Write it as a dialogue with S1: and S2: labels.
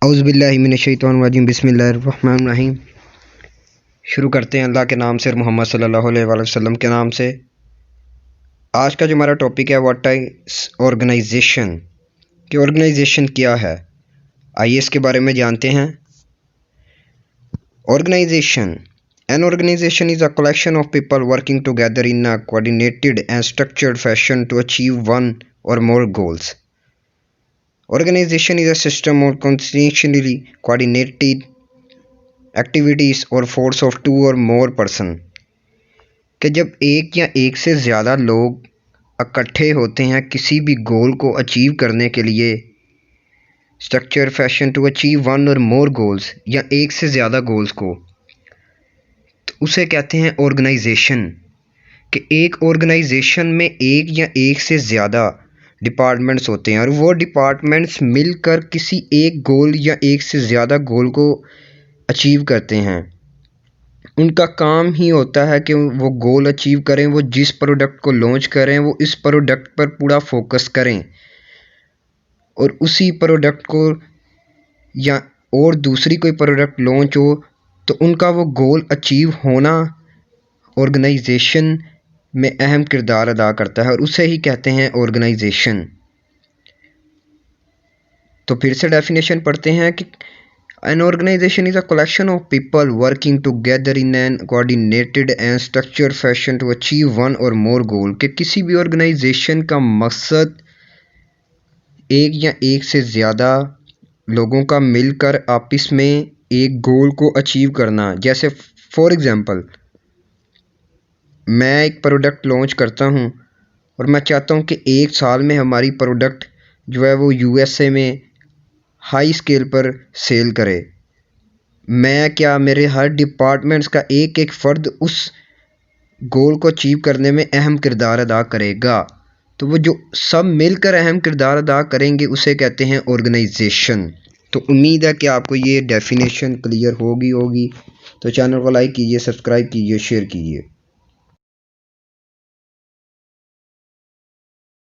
S1: औज़ुबिल्लाहि मिनश्शैतानिर्रजीम बिस्मिल्लाहिर्रहमानिर्रहीम। शुरू करते हैं अल्लाह के नाम से और मोहम्मद सल्लल्लाहु अलैहि वसल्लम के नाम से। आज का जो हमारा टॉपिक है व्हाट इज़ ऑर्गेनाइजेशन, कि ऑर्गेनाइजेशन क्या है, आइए इसके बारे में जानते हैं। Organisation, an organisation is a collection of people working together in a coordinated and structured fashion to achieve one or more goals. Organization is a system of conscientiously coordinated activities or force of two or more person, कि जब एक या एक से ज़्यादा लोग इकट्ठे होते हैं किसी भी गोल को अचीव करने के लिए, structure fashion to achieve one or more goals, या एक से ज़्यादा गोल्स को, तो उसे कहते हैं ऑर्गेनाइजेशन। कि एक ऑर्गेनाइजेशन में एक या एक से ज़्यादा डिपार्टमेंट्स होते हैं और वो डिपार्टमेंट्स मिलकर किसी एक गोल या एक से ज़्यादा गोल को अचीव करते हैं। उनका काम ही होता है कि वो गोल अचीव करें, वो जिस प्रोडक्ट को लॉन्च करें वो इस प्रोडक्ट पर पूरा फोकस करें, और उसी प्रोडक्ट को या और दूसरी कोई प्रोडक्ट लॉन्च हो तो उनका वो गोल अचीव होना ऑर्गेनाइजेशन में अहम किरदार अदा करता है, और उसे ही कहते हैं ऑर्गेनाइजेशन। तो फिर से डेफिनेशन पढ़ते हैं कि an organisation is a collection of people working together in an coordinated and structured fashion to achieve one or more गोल। कि किसी भी ऑर्गेनाइजेशन का मकसद एक या एक से ज़्यादा लोगों का मिलकर आपस में एक गोल को अचीव करना। जैसे फॉर एग्ज़ाम्पल, मैं एक प्रोडक्ट लॉन्च करता हूं और मैं चाहता हूं कि एक साल में हमारी प्रोडक्ट जो है वो यूएसए में हाई स्केल पर सेल करे। मैं क्या, मेरे हर डिपार्टमेंट्स का एक एक फ़र्द उस गोल को अचीव करने में अहम किरदार अदा करेगा। तो वो जो सब मिलकर अहम किरदार अदा करेंगे उसे कहते हैं ऑर्गेनाइजेशन। तो उम्मीद है कि आपको ये डेफिनेशन क्लियर होगी। तो चैनल को लाइक कीजिए, सब्सक्राइब कीजिए, शेयर कीजिए।